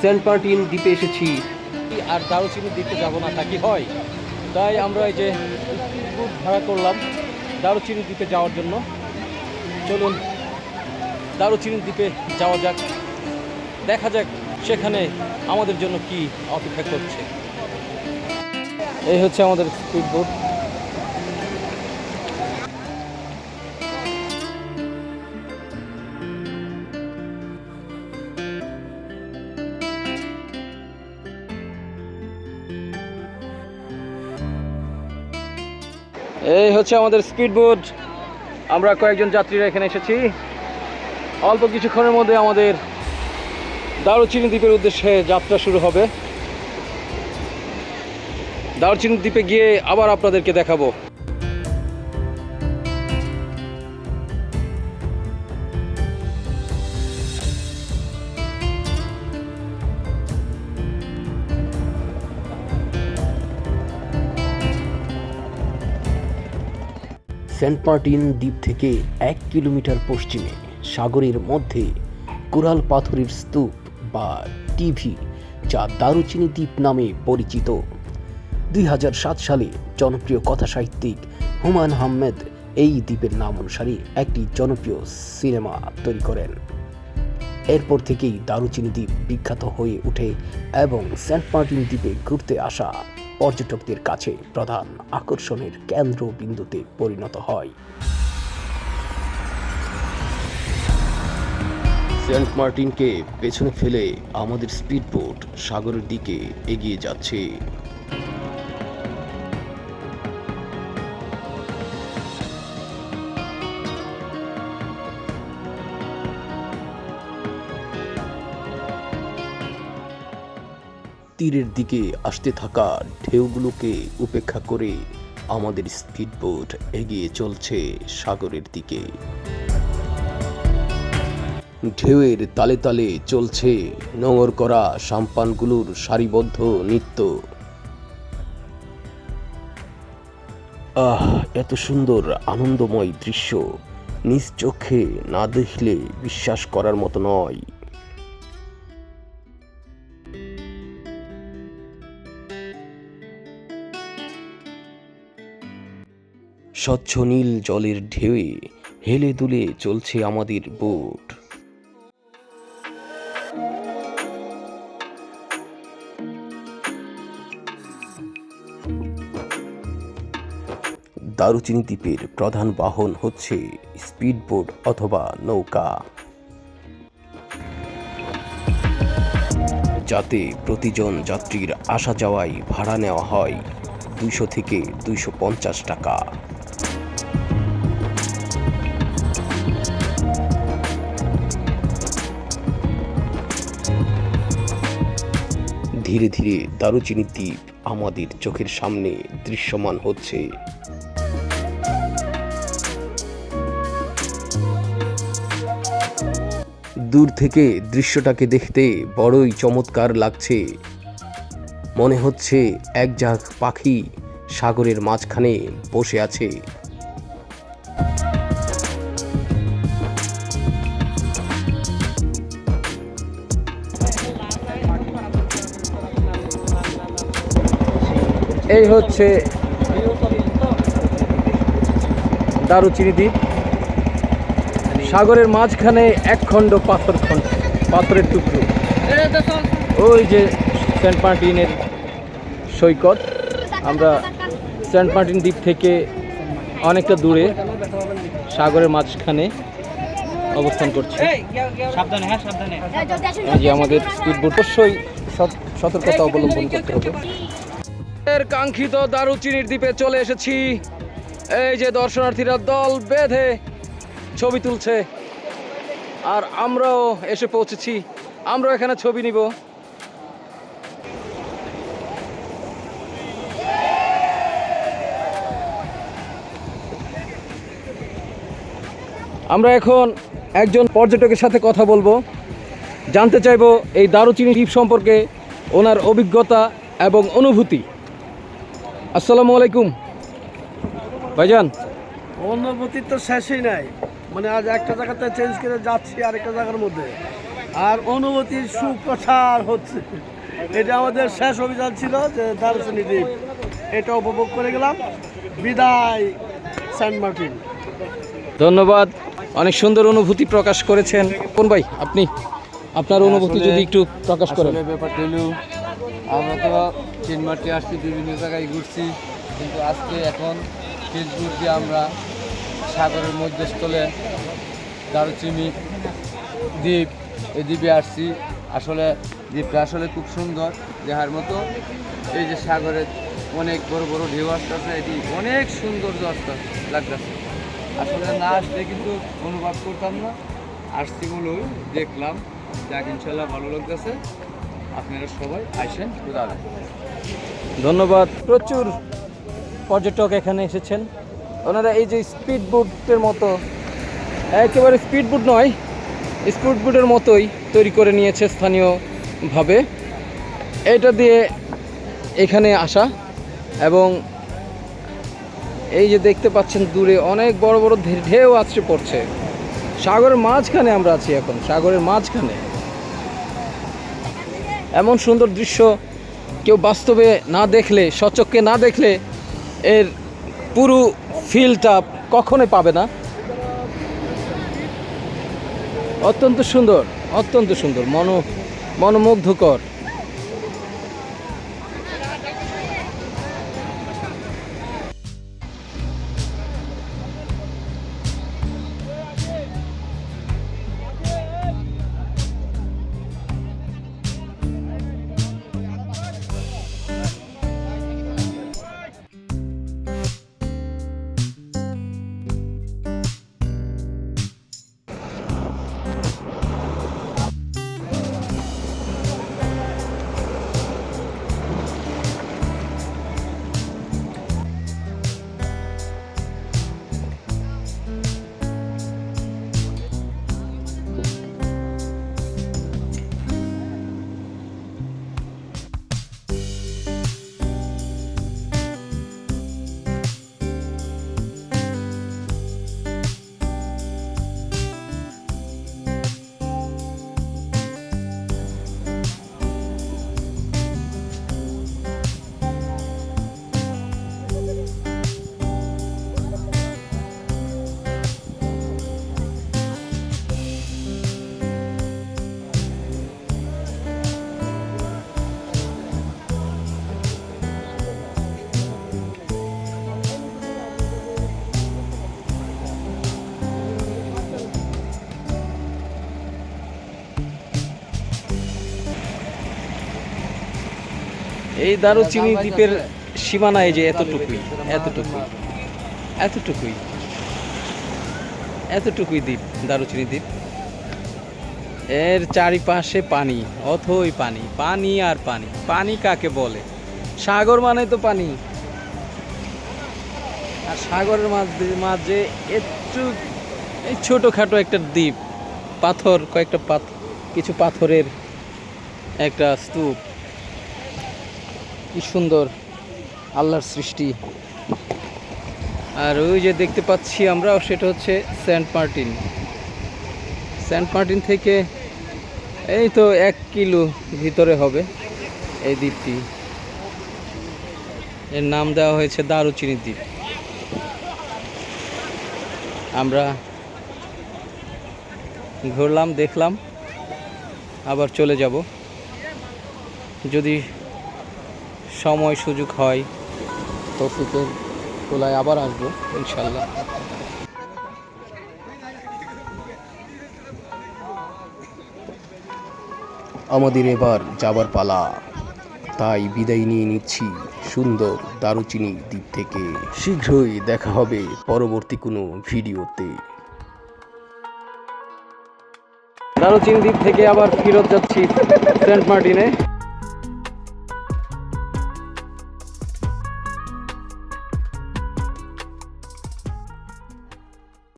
Saint Martin দ্বীপে এসেছি, আর দারুচিনি দ্বীপে যাব না তা কি হয়? তাই আমরা এই যে স্পিডবোট ভাড়া করলাম দারুচিনি দ্বীপে যাওয়ার জন্য। চলুন দারুচিনি দ্বীপে যাওয়া যাক, দেখা যাক সেখানে আমাদের জন্য কি অপেক্ষা করছে। এই হচ্ছে আমাদের স্পিডবোট। এই হচ্ছে আমাদের স্পিডবোট। আমরা কয়েকজন যাত্রীরা এখানে এসেছি। অল্প কিছুক্ষণের মধ্যে আমাদের দারুচিনি দ্বীপের উদ্দেশ্যে যাত্রা শুরু হবে। দারুচিনি দ্বীপে গিয়ে আবার আপনাদেরকে দেখাবো। সেন্ট মার্টিন দ্বীপ থেকে 1 কিলোমিটার পশ্চিমে সাগরের মধ্যে কোরাল পাথরের স্তূপ বা টিভি, যা দারুচিনি দ্বীপ নামে পরিচিত। 2007 সালে জনপ্রিয় কথাসাহিত্যিক হুমায়ুন আহমেদ এই দ্বীপের নাম অনুসারে একটি জনপ্রিয় সিনেমা তৈরি করেন। এরপর থেকেই দারুচিনি দ্বীপ বিখ্যাত হয়ে ওঠে এবং সেন্ট মার্টিন দ্বীপে ঘুরতে আসা পর্যটকদের কাছে প্রধান আকর্ষণের কেন্দ্রবিন্দুতে পরিণত হয়। সেন্ট মার্টিনকে পেছনে ফেলে আমাদের স্পিডবোট সাগরের দিকে এগিয়ে যাচ্ছে। তীরের দিকে আসতে থাকা ঢেউগুলোকে উপেক্ষা করে আমাদের স্পিডবোট এগিয়ে চলছে সাগরের দিকে। ঢেউয়ের তালে তালে চলছে নোঙর করা সাম্পানগুলোর সারিবদ্ধ নৃত্য। এত সুন্দর আনন্দময় দৃশ্য নিজ চোখে না দেখলে বিশ্বাস করার মতো নয়। স্বচ্ছ নীল জলের ঢেউয়ে হেলে দুলে চলছে আমাদের বোট। দারুচিনি দ্বীপের প্রধান বাহন হচ্ছে স্পিডবোট অথবা নৌকা, যাতে প্রতিজন যাত্রীর আসা যাওয়ায় ভাড়া নেওয়া হয় 200 থেকে 250 টাকা। ধীরে ধীরে দারুচিনি দ্বীপ আমাদের চোখের সামনে দৃশ্যমান হচ্ছে। দূর থেকে দৃশ্যটাকে দেখতে বড়ই চমৎকার লাগছে। মনে হচ্ছে এক ঝাঁক পাখি সাগরের মাঝখানে বসে আছে। এই হচ্ছে দারুচিনি দ্বীপ। সাগরের মাঝখানে এক খণ্ড পাথরের টুকরো। ওই যে সেন্ট মার্টিনের সৈকত। আমরা সেন্ট মার্টিন দ্বীপ থেকে অনেকটা দূরে সাগরের মাঝখানে অবস্থান করছি। এই যে আমাদের স্পিডবোট, অবশ্যই সতর্কতা অবলম্বন করতে হবে। এর কাঙ্ক্ষিত দারুচিনির দ্বীপে চলে এসেছি। এই যে দর্শনার্থীরা দল বেঁধে ছবি তুলছে, আর আমরাও এসে পৌঁছেছি। আমরাও এখানে ছবি নিব। আমরা এখন একজন পর্যটকের সাথে কথা বলবো, জানতে চাইবো এই দারুচিনি দ্বীপ সম্পর্কে ওনার অভিজ্ঞতা এবং অনুভূতি। আসসালামু আলাইকুম ভাইজান। অনুভূতি তো শেষই নাই, মানে আজ একটা জায়গাতে চেঞ্জ করে যাচ্ছি আরেকটা জায়গার মধ্যে, আর অনুভূতির সুপ্রসার হচ্ছে। এটা আমাদের শেষ অভিযান ছিল যে দারুচিনি দ্বীপ, এটা উপভোগ করে গেলাম। বিদায় সেন্ট মার্টিন। ধন্যবাদ, অনেক সুন্দর অনুভূতি প্রকাশ করেছেন। কোন ভাই আপনি আপনার অনুভূতি যদি একটু প্রকাশ করেন। ব্যাপারটা হলো আমরা তো সেন্ট মার্টিন আসছি, বিভিন্ন জায়গায় ঘুরছি, কিন্তু আজকে এখন ফেসবুক দিয়ে আমরা সাগরের মধ্যস্থলে দারুচিনি দ্বীপ, এই দ্বীপে আসছি। আসলে দ্বীপটা আসলে খুব সুন্দর দেখার মতো। এই যে সাগরের অনেক বড় বড় ঢেউ আসতেছে, এটি অনেক সুন্দর লাগতেছে। আসলে না আসলে কিন্তু অনুভব করতাম না, আসছি বলে দেখলাম, যাক ইনশাল্লাহ ভালো লাগতেছে। আপনারা সবাই আসেন। ধন্যবাদ। প্রচুর পর্যটক এখানে এসেছেন। ওনারা এই যে স্পিড বোটের মতো, একেবারে স্পিড বোট নয়, স্পিড বোটের মতোই তৈরি করে নিয়েছে স্থানীয়ভাবে। এটা দিয়ে এখানে আসা, এবং এই যে দেখতে পাচ্ছেন দূরে অনেক বড় বড় ঢেউ আছড়ে পড়ছে। সাগরের মাঝখানে আমরা আছি এখন, সাগরের মাঝখানে। এমন সুন্দর দৃশ্য কেউ বাস্তবে না দেখলে, সচক্ষে না দেখলে এর পুরো ফিলটা কখনোই পাবে না। অত্যন্ত সুন্দর, অত্যন্ত সুন্দর, মনোমুগ্ধকর। এই দারুচিনি দ্বীপের সীমানা এই যে এতটুকুই, এতটুকুই, এতটুকুই, এতটুকুই দ্বীপ, দারুচিনি দ্বীপ। এর চারিপাশে পানি, অথই পানি, পানি আর পানি। পানি কাকে বলে? সাগর মানে তো পানি। আর সাগরের মাঝে একটু এই ছোটোখাটো একটা দ্বীপ, পাথর, কয়েকটা কিছু পাথরের একটা স্তূপ। কি সুন্দর আল্লাহর সৃষ্টি। আর ওই যে দেখতে পাচ্ছি আমরা, সেটা হচ্ছে সেন্ট মার্টিন। সেন্ট মার্টিন থেকে এই তো 1 কিলো ভিতরে হবে এই দ্বীপটি। এর নাম দেওয়া হয়েছে দারুচিনি দ্বীপ। আমরা ঘুরলাম, দেখলাম, আবার চলে যাব। যদি সময় সুযোগ হয় তৌফিকের তোলায় আবার আসবো ইনশাল্লাহ। আমাদের এবার যাবার পালা, তাই বিদায় নিয়ে নিচ্ছি সুন্দর দারুচিনি দ্বীপ থেকে। শীঘ্রই দেখা হবে পরবর্তী কোনো ভিডিওতে। দারুচিনি দ্বীপ থেকে আবার ফেরত যাচ্ছি সেন্ট মার্টিনে।